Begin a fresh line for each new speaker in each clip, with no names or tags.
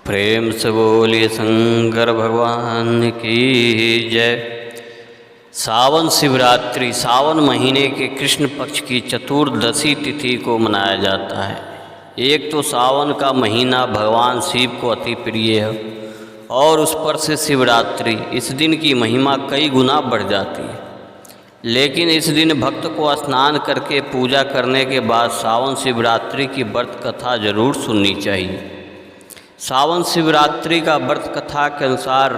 प्रेम से बोलिए शंकर भगवान की जय। सावन शिवरात्रि सावन महीने के कृष्ण पक्ष की चतुर्दशी तिथि को मनाया जाता है। एक तो सावन का महीना भगवान शिव को अति प्रिय है और उस पर से शिवरात्रि, इस दिन की महिमा कई गुना बढ़ जाती है। लेकिन इस दिन भक्त को स्नान करके पूजा करने के बाद सावन शिवरात्रि की व्रत कथा जरूर सुननी चाहिए। सावन शिवरात्रि का व्रत कथा के अनुसार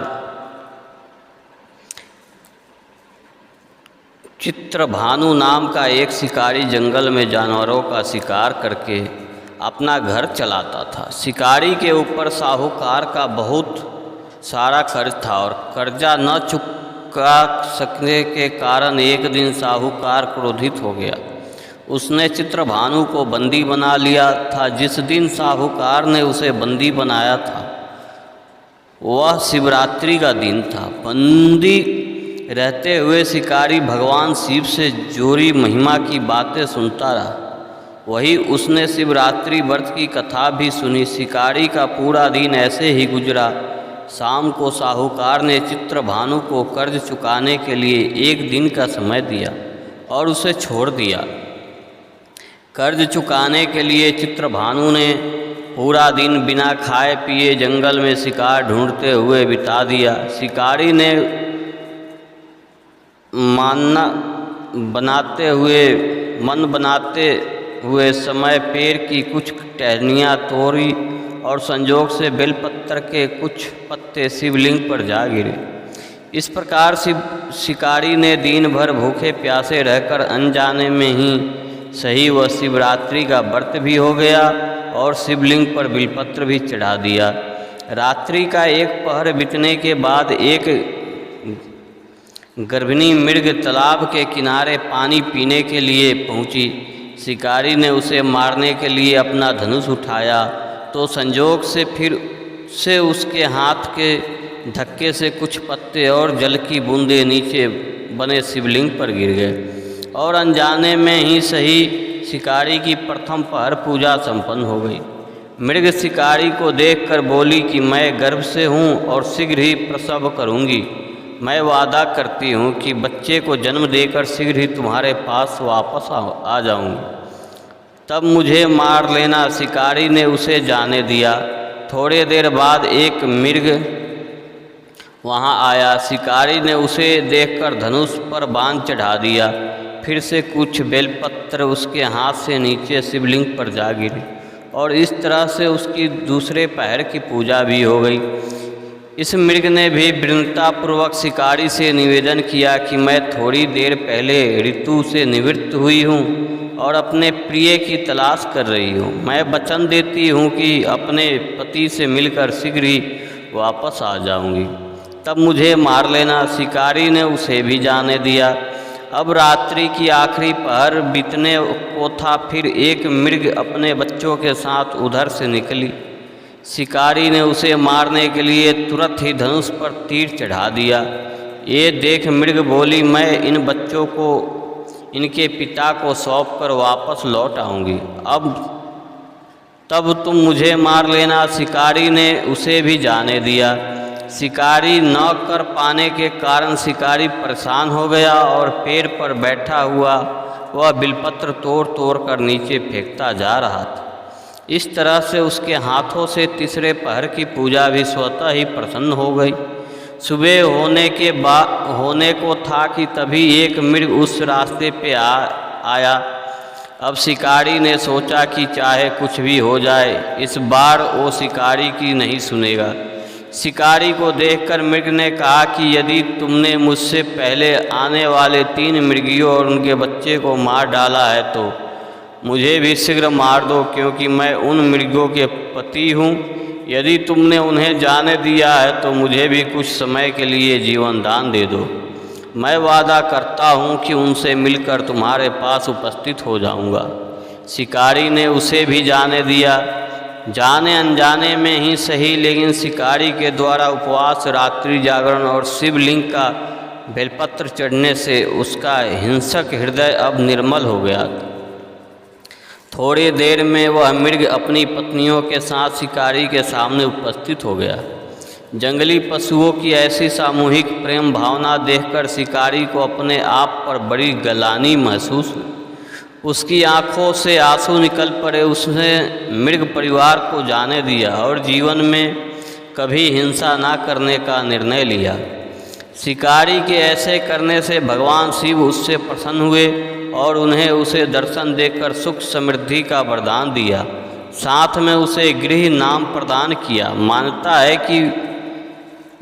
चित्रभानु नाम का एक शिकारी जंगल में जानवरों का शिकार करके अपना घर चलाता था। शिकारी के ऊपर साहूकार का बहुत सारा कर्ज था और कर्जा न चुका सकने के कारण एक दिन साहूकार क्रोधित हो गया। उसने चित्रभानु को बंदी बना लिया था। जिस दिन साहूकार ने उसे बंदी बनाया था वह शिवरात्रि का दिन था। बंदी रहते हुए शिकारी भगवान शिव से जोरी महिमा की बातें सुनता रहा। वही उसने शिवरात्रि व्रत की कथा भी सुनी। शिकारी का पूरा दिन ऐसे ही गुजरा। शाम को साहूकार ने चित्रभानु को कर्ज चुकाने के लिए एक दिन का समय दिया और उसे छोड़ दिया। कर्ज चुकाने के लिए चित्रभानु ने पूरा दिन बिना खाए पिए जंगल में शिकार ढूंढते हुए बिता दिया। शिकारी ने मन बनाते हुए समय पेड़ की कुछ टहनियाँ तोड़ी और संजोग से बेलपत्र के कुछ पत्ते शिवलिंग पर जा गिरे। इस प्रकार शिकारी ने दिन भर भूखे प्यासे रहकर अनजाने में ही सही वह शिवरात्रि का व्रत भी हो गया और शिवलिंग पर बिलपत्र भी चढ़ा दिया। रात्रि का एक पहर बीतने के बाद एक गर्भिणी मृग तालाब के किनारे पानी पीने के लिए पहुंची। शिकारी ने उसे मारने के लिए अपना धनुष उठाया तो संजोग से फिर से उसके हाथ के धक्के से कुछ पत्ते और जल की बूंदें नीचे बने शिवलिंग पर गिर गए और अनजाने में ही सही शिकारी की प्रथम पहर पूजा संपन्न हो गई। मृग शिकारी को देखकर बोली कि मैं गर्भ से हूँ और शीघ्र ही प्रसव करूँगी। मैं वादा करती हूँ कि बच्चे को जन्म देकर शीघ्र ही तुम्हारे पास वापस आ जाऊँगी। तब मुझे मार लेना। शिकारी ने उसे जाने दिया। थोड़े देर बाद एक मृग वहाँ आया। शिकारी ने उसे देखकर धनुष पर बाण चढ़ा दिया। फिर से कुछ बेलपत्र उसके हाथ से नीचे शिवलिंग पर जा गिरी और इस तरह से उसकी दूसरे पहर की पूजा भी हो गई। इस मृग ने भी विनम्रतापूर्वक शिकारी से निवेदन किया कि मैं थोड़ी देर पहले ऋतु से निवृत्त हुई हूँ और अपने प्रिय की तलाश कर रही हूँ। मैं वचन देती हूँ कि अपने पति से मिलकर शीघ्र ही वापस आ जाऊँगी। तब मुझे मार लेना। शिकारी ने उसे भी जाने दिया। अब रात्रि की आखिरी पहर बीतने को था। फिर एक मृग अपने बच्चों के साथ उधर से निकली। शिकारी ने उसे मारने के लिए तुरंत ही धनुष पर तीर चढ़ा दिया। ये देख मृग बोली, मैं इन बच्चों को इनके पिता को सौंप कर वापस लौट आऊँगी। तब तुम मुझे मार लेना। शिकारी ने उसे भी जाने दिया। शिकारी न कर पाने के कारण शिकारी परेशान हो गया और पेड़ पर बैठा हुआ वह बिलपत्र तोड़ तोड़ कर नीचे फेंकता जा रहा था। इस तरह से उसके हाथों से तीसरे पहर की पूजा भी स्वतः ही प्रसन्न हो गई। सुबह होने को था कि तभी एक मृग उस रास्ते पे आया। अब शिकारी ने सोचा कि चाहे कुछ भी हो जाए इस बार वो शिकारी की नहीं सुनेगा। शिकारी को देखकर मृग ने कहा कि यदि तुमने मुझसे पहले आने वाले 3 मृगियों और उनके बच्चे को मार डाला है तो मुझे भी शीघ्र मार दो, क्योंकि मैं उन मृगों के पति हूँ। यदि तुमने उन्हें जाने दिया है तो मुझे भी कुछ समय के लिए जीवन दान दे दो। मैं वादा करता हूँ कि उनसे मिलकर तुम्हारे पास उपस्थित हो जाऊँगा। शिकारी ने उसे भी जाने दिया। जाने अनजाने में ही सही, लेकिन शिकारी के द्वारा उपवास, रात्रि जागरण और शिवलिंग का बेलपत्र चढ़ने से उसका हिंसक हृदय अब निर्मल हो गया। थोड़ी देर में वह मृग अपनी पत्नियों के साथ शिकारी के सामने उपस्थित हो गया। जंगली पशुओं की ऐसी सामूहिक प्रेम भावना देखकर शिकारी को अपने आप पर बड़ी गलानी महसूस हुई। उसकी आंखों से आंसू निकल पड़े। उसने मृग परिवार को जाने दिया और जीवन में कभी हिंसा ना करने का निर्णय लिया। शिकारी के ऐसे करने से भगवान शिव उससे प्रसन्न हुए और उन्हें उसे दर्शन देकर सुख समृद्धि का वरदान दिया। साथ में उसे गृह नाम प्रदान किया। मान्यता है कि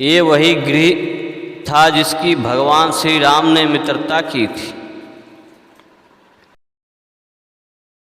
ये वही गृह था जिसकी भगवान श्री राम ने मित्रता की थी।